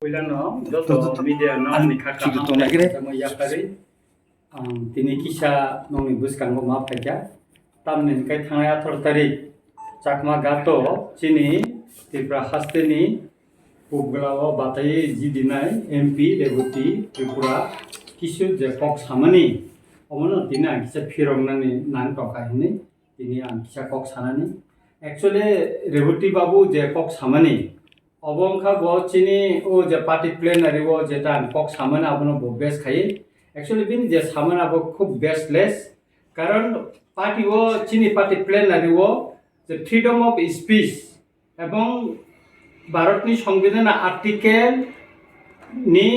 Kuilano joto media no nikaka sama yakari tini kisah nongi buskang ma phaja tamnen kai thangaya thortari chakma gato chini tipra hasteni puglawo batai jidinai MP deputy tripura kisu je kok samani omono dina kisa phirongnani nang toka hini tini ang kisa kok sanani actually deputy babu je kok samani অবংখা বচিনি ও যে party plenary ও যেটা cock সামনে আপন base খাই actually বিন যে সামনে আব খুব বেস্টলেস কারণ পার্টি ও চিনি পার্টি প্লেনারি ও যে ফ্রিডম অফ স্পিচ এবং ভারতনি সংবিধান আর্টিকেল নি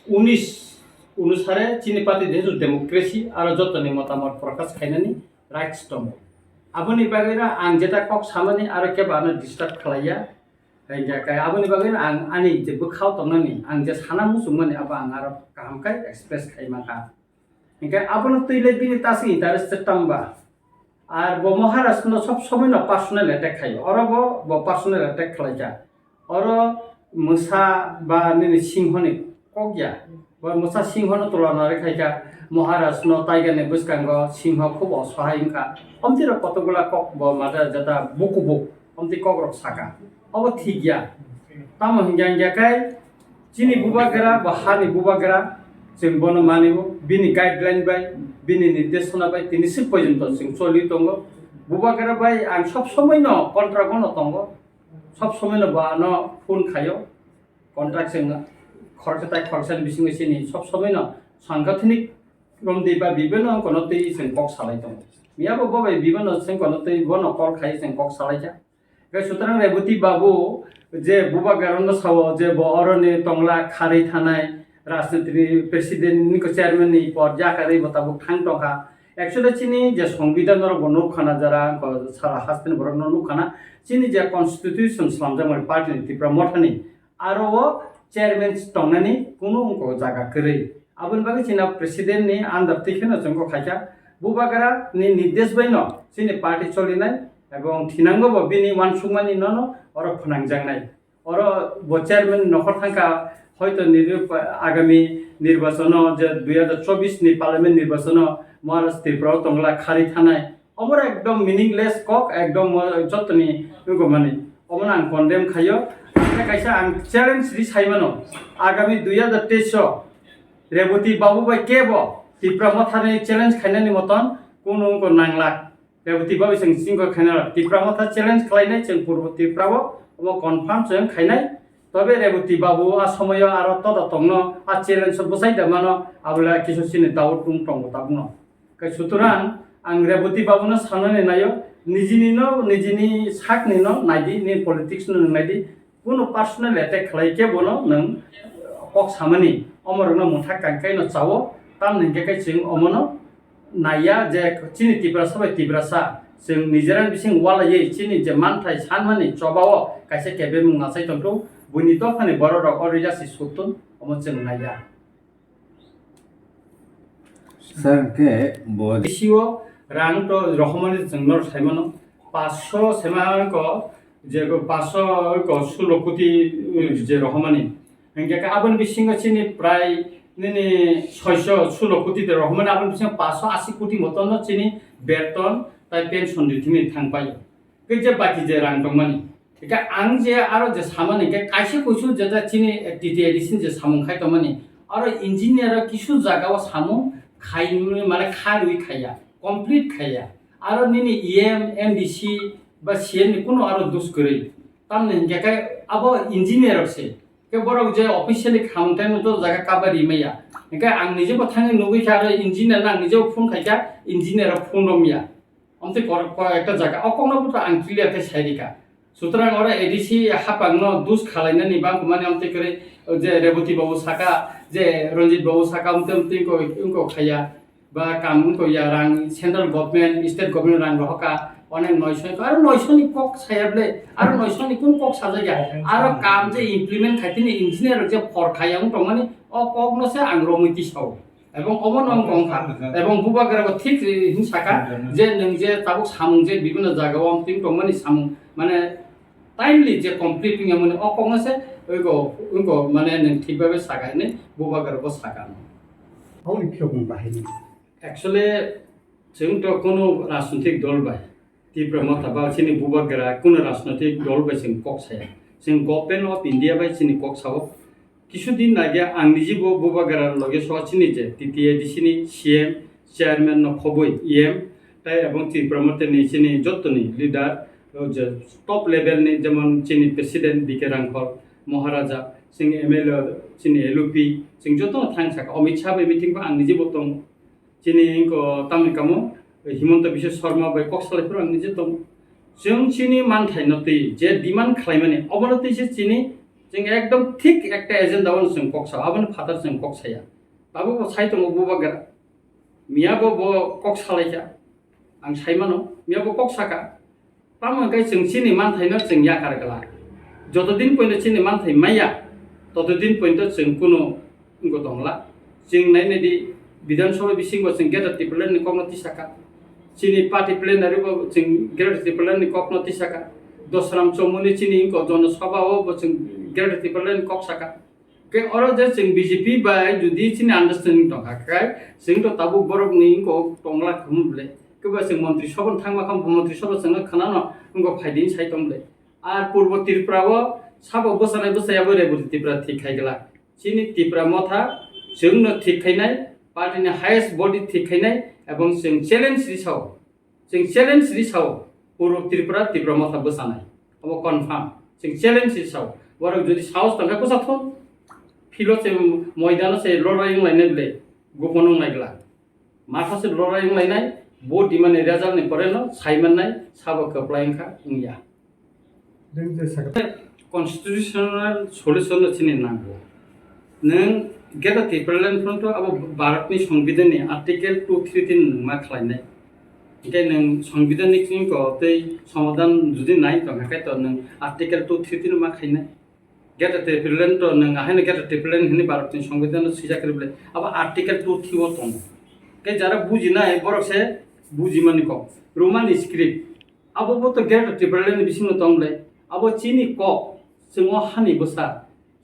19 অনুসারে চিনি পার্টি দেশ ডেমোক্রেসি আর যতনি মতামত প্রকাশ খাইনানি রাইটস দङ আবনি বাগেরা আং যেটা কক সামনে আর কেবাनो disturb খালাইয়া Kayak apa nih bagian ani jebuk kau tongna nih, angja sana musuh mana apa angarap kaham kai express kai maka. Kayak apa nih tuh lebih tasi dari setamba. Bo Maharashtra no sob somai no personal attack kai. Bo personal attack kelaja. Musa ba nih singho nih kokya. Bo musa singho no tulan nari kai ka Maharashtra no taiga nih buskan go singho kubo osahai ka. Tira potogula kok bo mata jata buku kok rok saka. Apa tiga, tamu hingga kai, cini bubagera, bahani bubagera, sembono manibo, bini guideline bay, bini nidesona bay, tini sepojenton sing soli tongo, bubagera bay, ang sob somai no kontrak no tongo, sob somai no ba no phone kayo, kontrak sing khorsa bising sini, sob somai no sangkatnik romdi ba bibeno kono tei sing kok salai tongo, miya bo bay bibeno sing kono tei bono kol kai sing kok salai ja. সুতরাং রেবতী বাবু যে বুবা গারন্দ Sao যে বহরনে টংলা খারি থানায় রাজনীতি president Nicco chairman নি পর জাকারি বতাবু থাং টকা actually চিনি যে সংবিধানের বনুখানা যারা সারা হাসতেন বরন নুখানা চিনি যে কনস্টিটিউশন সামজামার পার্টি ত্রিপুরা মঠানি আরো চেয়ারম্যান টংনানি কোনো অঙ্ক জায়গা করে আবুল বাগে চিনা প্রেসিডেন্ট নি আন্ডার টিকেনা জঙ্গ খাইকা বুবাগারা নি নির্দেশ বাইন চিনি পার্টি চলিনাই এবং থিনাঙ্গো বিনি ওয়ানসুমানি নন অর ফনাংজাংনাই অর চেয়ারম্যান নখর থাকা হয়তো আগামী নির্বাচন যে 2024 নি পার্লামেন্ট নির্বাচন মহারাষ্ট্র ত্রিপুরা টংলা খারি থানায় অমর একদম মিনিংলেস কক একদম যতনি মানে অমন আং কন্ডেম খাইও কাইসা আং চ্যালেঞ্জ রি সাইমানো আগামী 2023 রেবতী বাবু বাই কেব ত্রিপুরা মথানি চ্যালেঞ্জ খাইনানি মতন কোন নাংলা রেবতী বাবু जों सिंगो खायना ত্রিপুরা মথা চ্যালেঞ্জ খাইনাই जों পূর্ব ত্রিপুরাও ও কনফার্ম जों খাইনাই তবে রেবতী বাবু আ সময় আর তদ তংন আ চ্যালেঞ্জ বসাই দামানো আবলা কিছু সিনে দাউট টুং টং তাবনো কাই সুতরাং আং রেবতী বাবুনো সাননে নায়ো নিজিনি সাকনি ন নাইদি নি পলিটিক্স ন নাইদি কোনো পার্সোনাল অ্যাটাক খাইকে বনো নং কক সামনি অমরনো মুঠা কাঙ্কাই ন চাও তাম নিকে जों অমনো नाया जे चिनि तिब्रा सबाय तिब्रासा जों निजेरान बिसिं वालायै चिनि जे मानथाय सानमानि चबाव कायसे केबे मुंगासाय तंटो बुनि दफानि बर रक अरिजासि सुतुन अमो जों नाया सर के बिसिओ रां तो रखमानि जों नर सायमानो 500 सेमाक जे 500 को 16 कोटी जे रखमानि हेंगे का आबन बिसिं चिनि प्राय Nini 616 কোটি রহমান আপন পিছনে 580 কোটি মতন চিনি বেতন তাই পেনশন দিথিনি থাংপাই কে যে বাকি যে রাং দংমানি একা আং যে আরো যে সামানি কে কাইসে কইসু যে চিনি টিটি এডিসিন যে সামুং খাই তমানি আরো ইঞ্জিনিয়ার কিছু জায়গাও সামুং খাই মানে খারুই খাইয়া কমপ্লিট খাইয়া আরো নিনি ইএম এমডিসি বা সিএন কোনো আরো দোষ করে তামনে কে আবো ইঞ্জিনিয়ার আছে ke borok je officially khamtai no to jaga kabari meya enka ang nije ko thangi nugi khare engineer na nije phone khaika engineer phone nomia amte kor ekta jaga okongna buta ang clear ke sairika sutrang ora edisi hapang no dus khalaina ni bang mane amte kare je Rebati babu saka je ronjit babu saka amte ko khaya ba kam ko ya rang central government state government rang rohaka অনেক 900 আর 900 নি cock সায়াবলে আর 900 নি কোন cock সাজাইয়া আর কাম যে implement খাইতিনি engineer যে for খাইয়াং টমানি O cock নসে আংরমিতি Sao এবং অমন অংখা এবং বুবাগরা ঠিক হিংসাকা যে নং যে তাবু সামুং যে বিভিন্ন জায়গাও আমতিং টমানি সামুং মানে টাইমলি যে কমপ্লিটিং মানে অ কক নসে ওইগো মানে ঠিকভাবে সাগায়নি বুবাগারবো সাগানো Hawli Pyokun Bahini. एक्चुअली जोंथ' कोनो राजनैतिक दल बाय तीव्र मथा बा जोंनि बुबागरा कोनो राजनैतिक दल बाय जों कक्साया जों गभर्नमेन्ट अफ इन्डिया बाय जोंनि कक्साव কিছুদিন আগে আং নিজে বুবাগরার লগে সচিনি যে টিটিএডিসিনি সিএম চেয়ারম্যান খবই ইএম তাই এবং ত্রিপুরা মতে নিচিনি যতনি লিডার যে টপ লেভেলনি যেমন চিনি প্রেসিডেন্ট বিকে রাংখল মহারাজা जों एमएलए जोंनि एलपि जों जत थांसाखा अमित शाह मिटिंबो आं निजे बतम जोंनि तामिलकामो हिमन्त बिश्व शर्मा बाय कक्सालायफोर आं निजे दं जों जोंनि मानथायनतै जे डिमान्ड खालामनानै अबनतै जे जोंनि जों एकदम थिक एकटा एजेन्डावन जों कक्सा आबन फादार जों कक्साया बाबो साइतंग बुबागरा मियाबो कक्सालायजा आं साइमानो मियाबो कक्साका तामगाय जों जोंनि मानथायनो जों याकारगला যতদিন পর্যন্ত চিনি মানথাই মাইয়া ততদিন পর্যন্ত जों কোনো দংলা जों नायनायदि বিধানসভা বিসিংবো जों गेटारटि प्लेननि ककनति साका चिनि पार्टी प्लेनारि जों गेटारटि प्लेननि ककनति साका दसराम चौमुनि चिनि जनसभाओ जों गेटारटि प्लेननि कक साका के अरो जे जों बीजेपी बाय जुदि चिनि आन्डारस्टेन्डिं दंखाय जोंथ' ताबु बरकनि टंला खुमब्ले केबा जों मन्त्रि सभा थांमा खाम मन्त्रि सभा जों खानानो फाइदिन साइतमब्ले আর পূর্ব ত্রিপুরাও সাবো বসানাय বসাया बोराय बुरि त्रिपुरा ठीक खायगला चिनि त्रिपुरा मथा जोंनो ठीक खायनाय पार्टीनि हाइएस्ट बडी ठीक खायनाय एवं जों चेलेन्ज रिसाव पूर्व त्रिपुरा त्रिपुरा मथा बसानाय अब कन्फार्म जों चेलेन्ज रिसाव बरक जुदि साहस दंखा बसाथ फिलो से मैदान से लड़ाई लायनाय बले गोपन लायगला माथा से लड़ाई लायनाय बडी माने रेजाल्ट नि परेनो साइमाननाय साबो कप्लायंखा इंया कन्स्टिट्यूशनल सल्यूशन चिनि नांगौ नों गेटारटि प्लेनफ्रावथ' अब भारतनि संविधाननि आर्टिकल 233 मा खालायनाय ओंखाय नों संविधाननि दै समाधान जुदि नाय दंखायथ' नों आर्टिकल 233 मा खायनाय गेटारटि प्लेनथ' नों आहायनो गेटारटि प्लेन होननि भारतनि संविधान सिजाखरिब्ले अब आर्टिकल 233 दं के जारा बुजिनाय बरकसे बुजिमानि क रोमान स्क्रिप्ट अब गेटारटि प्लेन बिसिनो दंले अब चिनि कक जों हानि बसा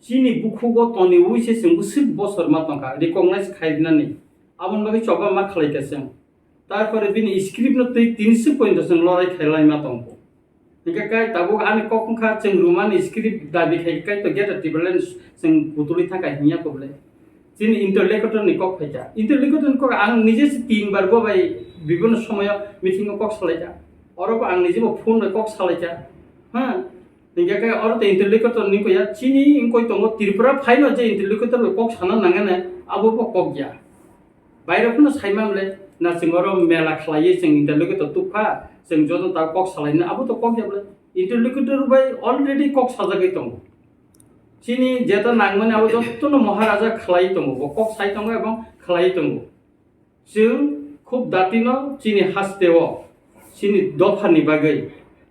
चिनि बुखुगो तनि उइसे जों बुसिब बसर मा तंखा रिकगनाइज खायनानै आबन बागै चबा मा खालायगासिनो तारपरे बिनि स्क्रिप्ट न तै 300 पॉइंट जों लराय खायलाय मा तंखो निकाय ताबो आनि ककखा जों रोमान स्क्रिप्ट दाबि खायकाय त गेटारटि प्लेन जों बुतुलि थाखाय हिया पबले चिनि इंटेलेक्चुअल नि कक फायजा इंटेलेक्चुअल कक आं निजे 3 बार बाय विभिन्न समय मिटिंग कक सालायजा अरबो आं निजे फोन कक सालायजा हाँ निकाय और ते इंटेलेक्चुअल नि कोया चिनि इंकोय तंगो त्रिपुरा फाइनो जे इंटेलेक्चुअल कक साना नांगाने आबो कक गया बायरफोरनो साइमामले ना जोंरो मेला खालायो जों इंटेलेक्चुअल तुफा जों जनो ता कक सालायनो आबो तो कक जाबले इंटेलेक्चुअल बाय अलरेडी कक साजागै दंगो चिनि जेता नांगमाने आबो जतनो महाराजा खालायो दंगो कक साइ दंगो एवं खालायो दंगो जों खूब दातिनो चिनि हास्तेव चिनि दफानि बागै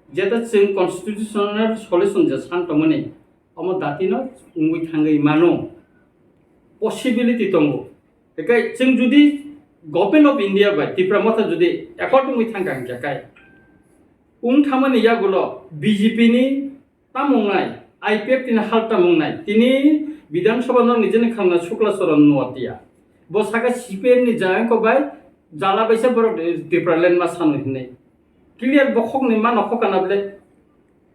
जेता जों कन्स्टिट्यूशनल सल्यूशन जे सानतमने अम दातिनो उंगै थांगै मानो पसिबिलिटी दंगो एकाय जों जुदि government of India by Tripura मथा जुदि एकर्डिंगै थांगा जाकाय उं थामने यागुलो बीजेपी नि तामुंनाय आईपीएफ तिनि हालता मुंनाय तिनि विधानसभा न निजेने खामना शुक्लाचरण नवातिया बसाका सीपीएम नि जायको बाय जाला बैसा बर त्रिपुरा लेन मा सानो हिनै क्लियर बखंनि मा नखकानाबले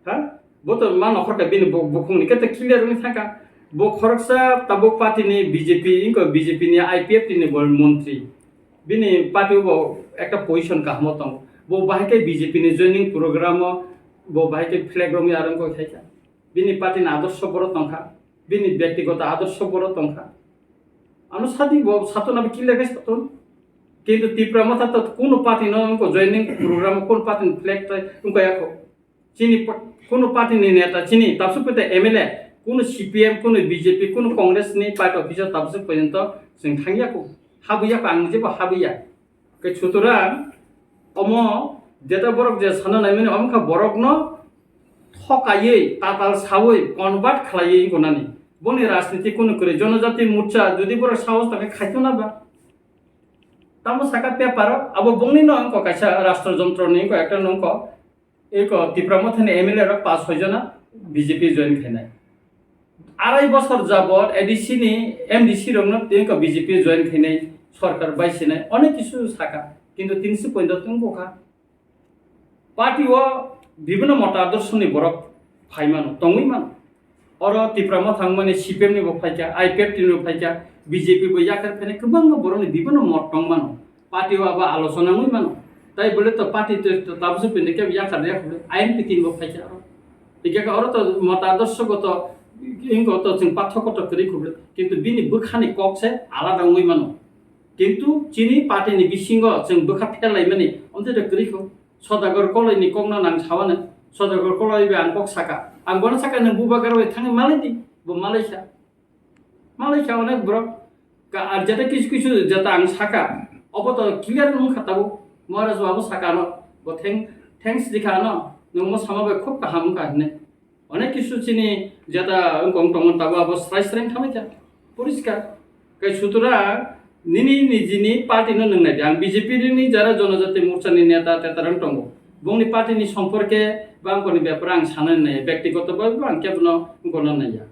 हा बत मा नखरका बिनि बखंनि केते क्लियर नि थाका बखरकसा ताबो पार्टीनि बीजेपी इनको बीजेपी नि आईपीएफ तिनि मंत्री बिनि पार्टी बो एकटा पोजिशन काहमतंग बो बाहायके बीजेपी नि जॉइनिंग प्रोग्राम बो बाहायके फ्लैग रमी आरंभ खायका बिनि पार्टी नि आदर्श बर तंखा बिनि व्यक्तिगत आदर्श बर तंखा आनो साथी बो सातोना क्लियर गाइस तन किंतु त्रिपुरा मथा तो कोनो पार्टी न उनको जॉइनिंग प्रोग्राम कोन पार्टी फ्लैग त उनको याको चिनी कोनो पार्टी नि नेता चिनी तबसे पते एमएलए कोनो सीपीएम कोनो बीजेपी कोनो कांग्रेस नि पार्टी अफिसर तबसे पर्यंत जों थांगियाको हाबैयाको आं जेबो हाबैया के छुतुरा अम जेता बरक जे साना नायमाने अमखा बरक न थकायै ताताल सावै कन्भार्ट खालायै गनानि बनि राजनीति कोनो करे जनजाति मोर्चा जुदि बरक साहस थाखाय खायथना बा तामो साका पेपर अब बंगनि न अंक कायसा राष्ट्रयंत्र नि को एकटा नंक एक त्रिपुरा मथानि एमएलए र 5-6 जना बीजेपी जॉइन खायनाय 2.5 বছর যাবত এডিসিনি এমডিসি রংনো তিনক বিজেপি জয়েন খাইনাই সরকার বাইছিনাই অনেক কিছু সাকা কিন্তু 350 তুমি বোকা পার্টিও বিভিন্ন মতাদর্শনি বরক ফাইমানো তঙ্গই মানো অর তিপ্রামো থাংমানে সিপিএম নিবো ফাইকা আইপিএফ টিনিবো ফাইকা বিজেপি বই ইয়াকার ফেনে গোबां বরনি বিভিন্ন মত টং মানো পার্টিও আবা আলোচনা মুই মানো তাই বলে তো পার্টি তো তাবসু পেনে কে ইয়াকার রেখবে আইন পিকিনবো ফাইকা আর একে অর তো মতাদর্শগত ইংগত जों পাঠ্যকত করি খুবলে কিন্তু বিনি বখানি ককছে আলাদা মুই মানো কিন্তু চিনি পার্টিনি বিসিঙ্গ जों বখা ফেলাই মানে অন্তে করিখো সদাগর কলাইনি কংনা নাং সাবানে সদাগর কলাইবে আং কক সাকা আং বনা সাকা নং বুবাগারবে থাঙে মালাইদি ব মালয়েশিয়া অনেক ব্র আর যেটা কিছু কিছু যেটা আং সাকা অবত ক্লিয়ার নং খাতাবো মহারাজ বাবু সাকা ন ব থ্যাঙ্কস দিখা ন নং মো সামাবে খুব কাহাম কাহনে অনেক কিছু চিনি যেটা অঙ্কং টমন তাবো আবো স্রাই থামাইতা পরিষ্কার কাই সুতরা নিনি নিজিনি পার্টি নংনাই আং বিজেপি নি যারা জনজাতি মোর্চানি নেতা তেতারাং টঙ্গো বংনি পার্টিনি সম্পর্কে বা অঙ্কনি ব্যাপারে আং সানানি নাই ব্যক্তিগতভাবে আং কেবল অঙ্কন নাইয়া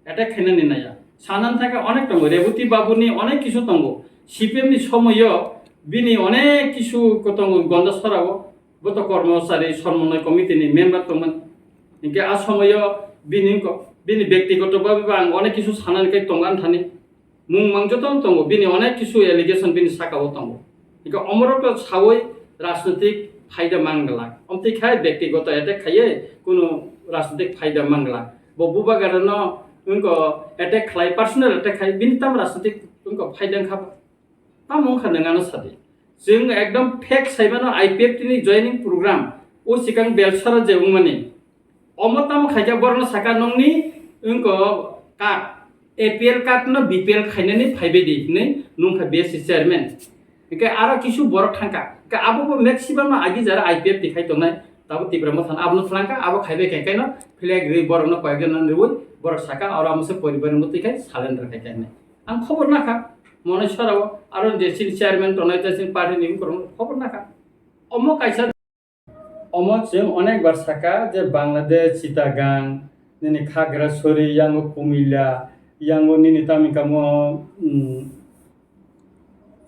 এটা খাইনানি নাইয়া সানান থাকে অনেক টঙ্গো রেবতী বাবুনি অনেক কিছু টঙ্গো সিপিএম নি সময়ও বিনি অনেক কিছু টঙ্গো গন্ধ সরাবো গত কর্মচারী সমন্বয় কমিটিনি মেম্বার টংমান ইনকে আ সময়ও বিনি ব্যক্তিগতভাবে আং অনেক কিছু সানানিকাই টঙ্গান থানি মুং মাংজতন টঙ্গো বিনি অনেক কিছু এলিগেশন বিনি সাকাবো টঙ্গো ইনকে অমরত সাवै রাজনৈতিক ফায়দা মাংগলা অমতি খাই ব্যক্তিগত এতে খাইয়ে কোনো রাজনৈতিক ফায়দা মাংগলা ববুবা গারন উনকো এতে খাই পার্সোনাল এতে খাই বিনি তাম রাজনৈতিক উনকো ফায়दा খাब তাম মুখা नङानो सादि जों एकदम फेक साइबानो आईपीएफ टिनि जॉइनिंग प्रोग्राम ओ सिकां बेलसारा जेउंमानि अमताम खाइजा बरन साका नंनि उनको काट एपीएल काट न बीपीएल खाइनानि फाइबेदि नै नुंखा बेसि चेयरमैन इके आरो किछु बरक थांका के आबो मैक्सिमाम आगि जरा आईपीएफ दिखाइ तनाय ताबो तिब्राम थान आबनो फ्लांका आबो खाइबे केकेनो फ्लैग रि बरन कयगन नरुय बरक साका और आमसे परिवार मतिखाय सालेन्डार खाइकाने आं खबर नाखा मनेश्वराव आरो जेसिन चेयरमैन तनाय जेसिन पार्टी निम करन खबर नाखा अमो काइसा अमो जों अनेक बार साका जे बांग्लादेश चिटागां निनि खागड़ाछড়ি यांगो कुमिल्ला यांगो निनि तामिकामो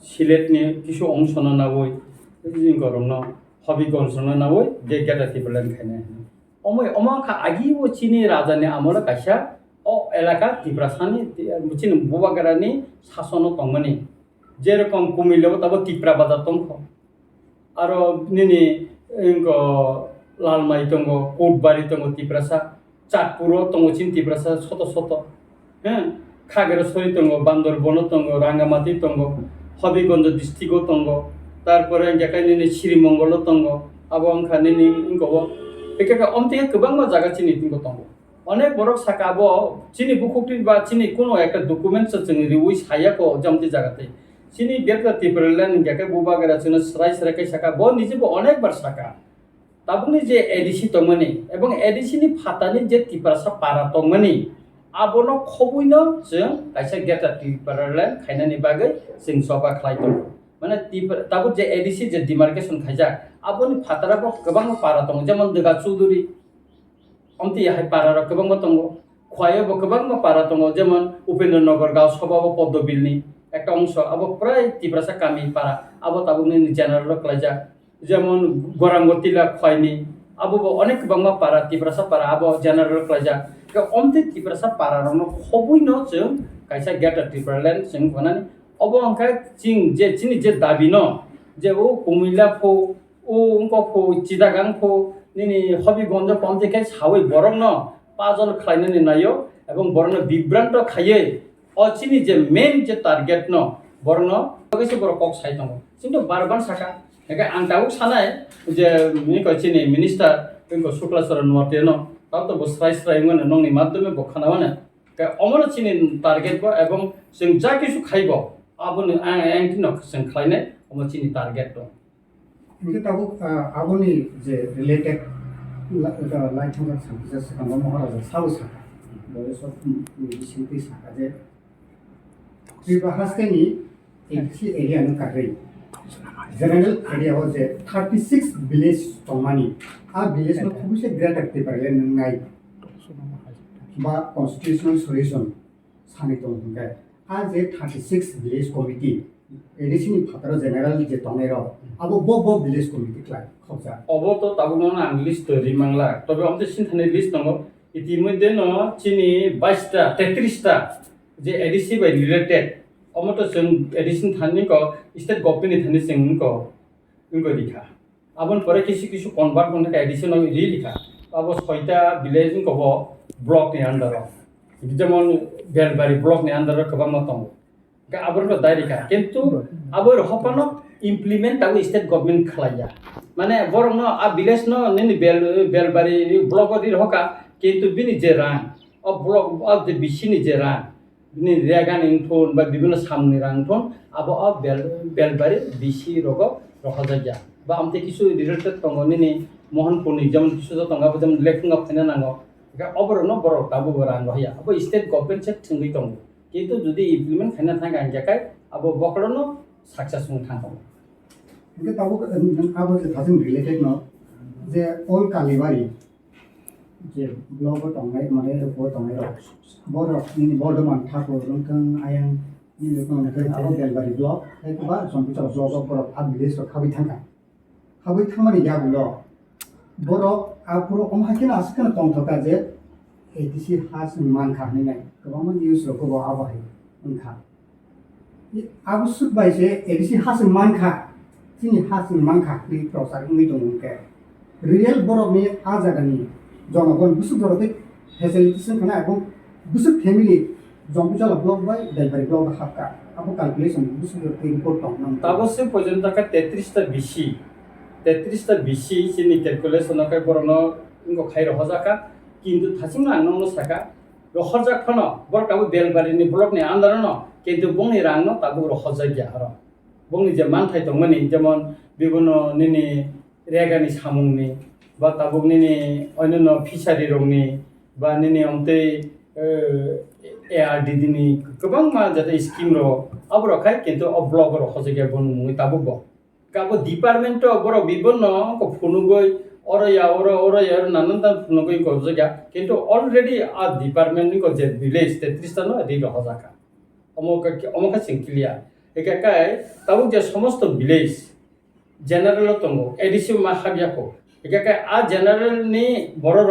সিলেটনি কিছু অংশ নাবই গরম হবিগঞ্জ নাবই যে গেটাতি বলেন খাইনে অমাখা আগিও চিনি রাজানি আমল কাইসা অ এলাকা তিপ্রাসানি চিনি বুবাগারানি শাসন তংমানি যেরকম কুমিল্লাও তাবো তিপ্রা বাজার তংখ আর নিনি লালমাই দङ কোটবাড়ি দङ তিপ্রাসা চাঁদপুরও দङ চিনি তিপ্রাসা শত হ্যাঁ খাগড়াছড়ি দङ বান্দরবন দङ রাঙ্গামাটি দङ হবিগঞ্জ ডিস্ট্রিক্টও দङ তারপরে গেকাইনি শ্রীমঙ্গল দङ আবো अंखानि इंगो एके अमते गोबां जागा चिनि दङ अनेक बरक साकाबो चिनि बुकुक्ति बा चिनि कोनो একটা डकुमेन्ट्स जों रिउइ सायाको जमति जागाते चिनि बेरका तिब्रलेन गेके बुबागरा जों स्राय कै साका ब निजेबो अनेक बार साका ताबुनि जे एडिसि तंमनि एबं एडिसिनि फातानि जे तिप्रासा पारा तंमनि आबोनो खबुइनो जों काइसा गेटा तिब्रलेन खाइनानि बागै जों सभा खालायदों माने ताबु जे एडिसि जे डिमार्केशन खाइजा आबोनि फाताराबो गोबां पारा दङ जेमन दगा चौधुरी अमति हाय पारा गोबां दङ खयाबो गोबां पारा दङ जेमन उपेन्द्रनगर गाव सभाबो पद्मबिलनि একটা অংশ আবো প্রায় তিব্রাসা কামি পারা আবো তাবুনি জেনারেল ক্লাজা যেমন গরাঙ্গতিলা খয়নি আবো অনেক বাংলা পারা তিব্রাসা পারা আবো জেনারেল ক্লাজা অমতে তিব্রাসা পারা রনো খবুইনো जों কাইসা গেটা ত্রিপুরাল্যান্ড जों গনানি অবো অংকা চিং যে চিনি যে দাবি ন যে ও কুমিল্লা ফো ও অংক ফো চিটাগাং ফো নিনি হবিগঞ্জ পঞ্চায়েত সাवै বরং ন পাজল খাইনানি নাयो এবং বরং বিভ্রান্ত খাইয়ে অচিনি যে মেন যে টার্গেট ন বরং কইছে বড় কক সাই দङ কিন্তু বারবার সাকা একে আংটাও সানাय যে মিকচিনি মিনিস্টার ইংको শুক্লাচরণ মতে ন তাও তো বস্রাই মানে নংনি মাধ্যমে বখানা মানে অমর চিনি টার্গেট ব এবং जों যা কিছু খাইব আবনি আংটি ন जों খাইনে অমর চিনি টার্গেট দङ কিন্তু তাবো আবনি যে রিলেটেড লাইথাঙ্গা সাংসা সাংগা মহারাজা সাউ সাকা বলে সব সিনতি সাকা যে Bahasani area no kadri. General area was 36 village tomani. A village no khubise great active parle nangai. বা কনস্টিটিউশনাল সলিউশন সানি दंगे आ जे 36 विलेज कमिटी एडिशननि फातार जेनेरेल जे तंगेर अब बो विलेज कमिटी क्लाइ खबजा अबो तो ताबो न आं लिस्ट रिमांगला तबे हमते सिनथाने लिस्ट दङ इतिमध्ये न चिनि 22 टा 33 टा जे एडिसी बाय रिलेटेड अमतो जों एडिशन थानि को स्टेट गभर्नमेन्ट थानि जों को इंगो लिखा आबन परे किसु कन्भार्ट करने का एडिशन रि लिखा अब 6टा विलेज को ब्लॉक नि अंडर जेमन बेलबारी ब्लॉक नि अंडर गोबां दङ का आबरनो दायरिका किन्तु आबर हपानो इमप्लिमेंट ताबो स्टेट गभर्नमेंट खालाया माने बरनो आ विलेज न नि बेलबारी ब्लॉक रि हका किन्तु बिनि जे रां अ ब्लॉक अ जे बिसिनि जे रां बिनि रेगान इंथोन बा बिभिन्न सामनि रांथोन आबो अ बेलबारी बिसि रग रखजाया बा आमते किसु रिलेटेड दङ नि मोहनपुरनि जेमन किसु दङ जेमन लेखुंगा फाइना नांगौ का अबरनो बर ताबो रां रहया अब स्टेट गभर्नमेंट से थंगै दङ किन्तु जुदि इमप्लिमेंट खाना थांगा जाकाय अब बकड़नो सक्सेस मुं थांगौ इनके ताबो आबो जे थाजों रिलेटेड न जे ऑल कालीबारी जे ब्लॉक दंगाय माने बो दंगाय बर नि बर्धमान ठाकुर रंखं आयं नि लोकन के आबो बेलबारी ब्लॉक एबा संपिचा ब्लॉक बर आ विलेज खाबै थांमानि याबुलो बर आपुरो अमहाकिना आसकन तंथका जे एदिसि हास मान खाहैनाय गोबां निउस रखौ आबाय उनखा आवश्यक बायसे एदिसि हास मानखा जोंनि हास मानखा नि प्रसार नि दंके रियेल बरनि आ जागानि जनगण बुसु बरते फेसिलिटेशन खाना এবং बुसु फैमिली जंपिचाल ब्लॉक बाय बेलबारी ब्लॉक हाका आबो कैलकुलेशन बुसु बरते रिपोर्ट दं ताबसे पर्यंत का 33 टा बिसि सिनि कैलकुलेशन का बरनो इंगो खाइरो हजाका किन्तु थासिमना आंनो साका रखरजाक फनो बरकाबो बेलबारिनि ब्लॉक नि आन्दार न किन्तु बंनि रांनो ताबो रखरजाया हर बंनि जे मानथाय दंमोन जेमन बिभिन्न निनि रेगानि सामुंनि बा ताबो निनि अन्यनो फिसारि रंनि बा निनि अन्ते एआरडीडी नि गोबां मा जाते स्कीम रो अबरखाय किन्तु अ ब्लॉक रखरजाया बन मुइ ताबो काबो डिपार्टमेंट बर बिभिन्न को फुनुगै ओरया नानन्दा फुनुगै को जगा किन्तु ऑलरेडी आ डिपार्टमेंट को जे विलेज 33 टा न रि रखजाका अमका सिंकिलिया एकाकाय ताबो जे समस्त विलेज जनरल तंगो एडिसि मा हाबियाको एकाकाय आ जनरल नि बर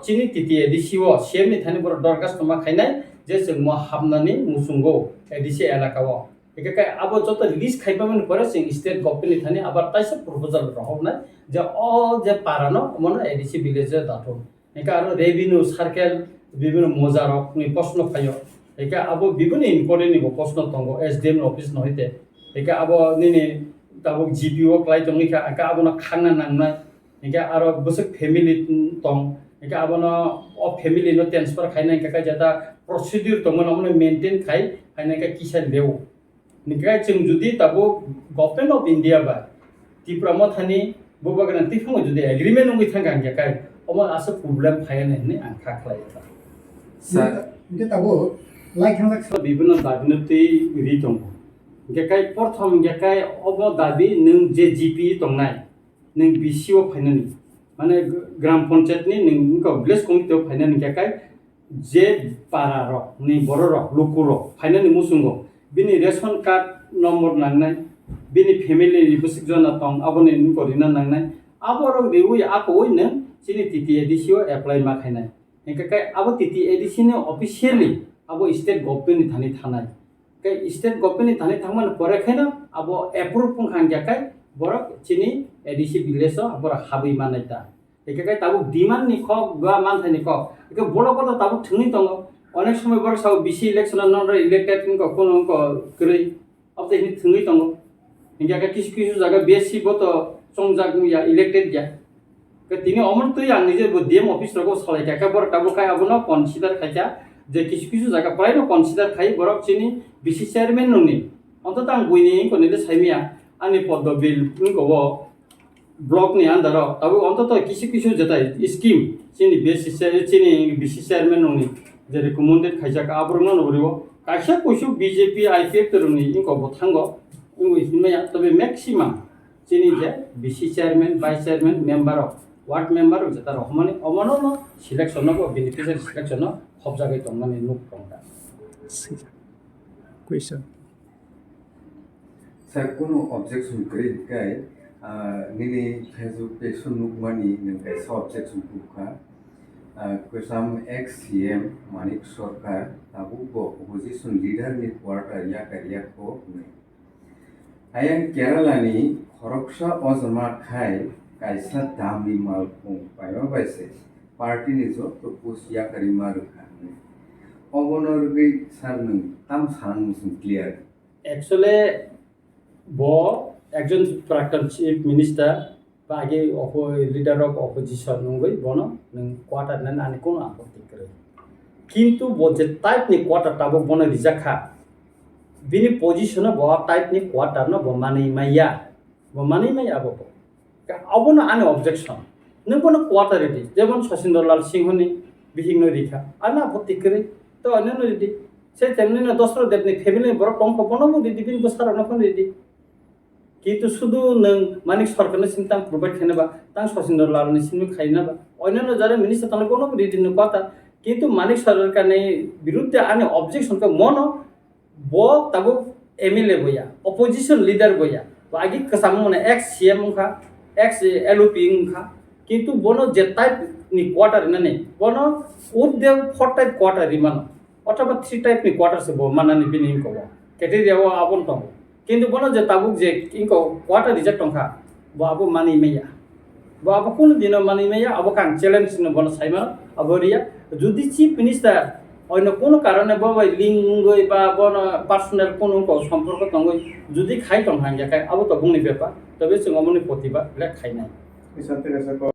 चिनि तिति एडिसि ओ सेम नि थानि बर दरखास्त मा खायनाय जे जों मा हाबनानि मुसुंगो एडिसि एलाकाव एकाकाय आबो जत लिस्ट खाइबामन परे जों स्टेट गभर्नमेन्ट थानि आबार ताइसे प्रपोजल रहबनाय जे ऑल जे पारानो मन एडिसि विलेज दाथो एका आरो रेवेन्यू सर्कल बिभिन्न मोजारक नि प्रश्न फायो एका आबो बिभिन्न इम्पोर्टेन्ट नि प्रश्न तंगो एसडीएम ऑफिस नहिते एका आबो निनि ताबो जीपीओ क्लाइ तंगिका एका आबो न खांना नांनाय एका आरो बसक फैमिली तंग एका आबो न अ फैमिली नो ट्रान्सफर खायनाय एका जाता प्रोसिड्यूर तंगन मन मेंटेन खाय खायनाय का किसा लेव निकाय जों जुदि ताबो गभर्नमेन्ट ऑफ इंडिया बा तिप्रा मथानि बुबागना तिफंग जुदि एग्रीमेंट नंगै थांगा जाकाय अमा आसे प्रॉब्लेम फायने ने आं खाखलायता सर इनके ताबो लाइक थांगा बिभिन्न दाबिनति रि दं जाकाय प्रथम जाकाय अब दाबि नों जे जीपी दंनाय नों बीसीओ फायनानि माने ग्राम पंचायत नि नों विलेज कमिटी फायनानि जाकाय जे पारा र नि बर र लोको र फायनानि मुसुंगो बिनि रेशन कार्ड नम्बर नांनाय बिनि फैमिली बुसक जना तंग आबोनि नकरिना नांनाय आबर रेउइ आकोइनो सिनि टीटी एडिसिओ एप्लाई मा खायनाय एकाकाय आबो टीटी एडिसिनो ऑफिशियली आबो स्टेट गभर्नमेन्ट थानि थानाय के स्टेट गभर्नमेन्ट थानि थांमान परेखायनो आबो एप्रुव पंखां जाकाय बरक चिनि एडिसि विलेज बर हाबै मानायता एकाकाय ताबो डिमान्ड नि खक बा मानथानि खक एका बड़ बड़ ताबो थंनि दङ अनेक समय बर साव बीसी इलेक्शन नन इलेक्टेड को कोनो को गरै अब ते थंनि दङ इंगा किसु जागा बेसी बत संजाग या इलेक्टेड या के तिनी अमर तै आं निजे डीएम ऑफिस रगो सलाय का बर ताबो काय अब न कन्सिडर खाया जे किसु जागा प्राय न कन्सिडर खाय बरक चिनि बीसी चेयरमैन ननि अंतत आं बुइनि को निले साइमिया आनि पदबि को ब्लॉक नि अंदर ताबो अंतत किसु जता स्कीम चिनि बेसी चिनि बीसी चेयरमैन ननि जे रिकमेंडेड खायजा का आबरनो नबरियो कायसा कोइसु बीजेपी आईपीएफ तरनि इनको बथांगो इंगो इनमाया तबे मैक्सिमाम चिनि जे बीसी chairman vice chairman member ward member जता रहमाने अमनो सिलेक्शन को beneficiary selection hobjagai tongmani nuk tongda. Question. Sir, kuno objection kari kai nini Facebook page sunuk mani nengkai sa objection buka. Kusam ex-CM Manik Sarkar tabu bo opposition leader ni quarter ya kariya ko ne. Ayang Kerala ni Khoroksa Ozama khai kaisa damni malpung paima baise party ni jo propose ya kari maru khan. Obonor gi sarnung tam sang sung clear. Actually, bo একজন প্রাক্তন chief minister বা আগে leader of opposition নঙ্গই বনো নং quarter নেন আনি কোনো আপত্তি করে কিন্তু bo যে টাইপ নি কোয়ার্টার টাবো বনো রিজাখা বিনি পজিশন bo টাইপ নি কোয়ার্টার ন bo মানি মাইয়া bo অবনো আনি অবজেকশন নং বনো কোয়ার্টার রেডি যেমন শশীন্দ্রলাল সিংহনি বিহিংন রেখা আনা আপত্তি করে তো অন্যান্য রেডি সেই তেমনি না দশরথ দেবনি ফ্যামিলি বড় টঙ্ক বনবো রেডি বিন বসার নখন রেডি কিন্তু শুধু নং মানিক সরকারের চিন্তা প্রোভাইড খাইনাবা তাং শশীন্দ্রলালনি চিন্তা খাইনাবা অন্যান্য যারা মিনিস্টার তাহলে কোনো রেডি কথা কিন্তু মানিক সরকারের বিরুদ্ধে আনে অবজেকশনকে মন ব তাবো এমএলএ বইয়া অপোজিশন লিডার বইয়া আগে কাসাম মানে এক্স সিএম খা এক্স এলওপি খা কিন্তু বনো যে টাইপ নি কোয়ার্টার নানে বনো উদ্দেব 4 টাইপ কোয়ার্টার রিমানো অথবা 3 টাইপ নি কোয়ার্টার সে মানানি বিনি কব কেটেরিয়াও আবন টং কিন্তু বনো যে তাবুক যে ইনকো কোয়ার্টার রিজেক্ট টংখা bo abo mani meya bo abo kono dino mani meya abo kang challenge no bono saima abo ria jodi chief minister অন্য কোনো কারণে বাবা লিঙ্গই বা বন পার্সোনাল কোনো সম্পর্ক তঙ্গই যদি খাই টং হাঙ্গা খাই আবো তো বুংনি ব্যাপার তবে সে অমনি প্রতিভা খাই নাই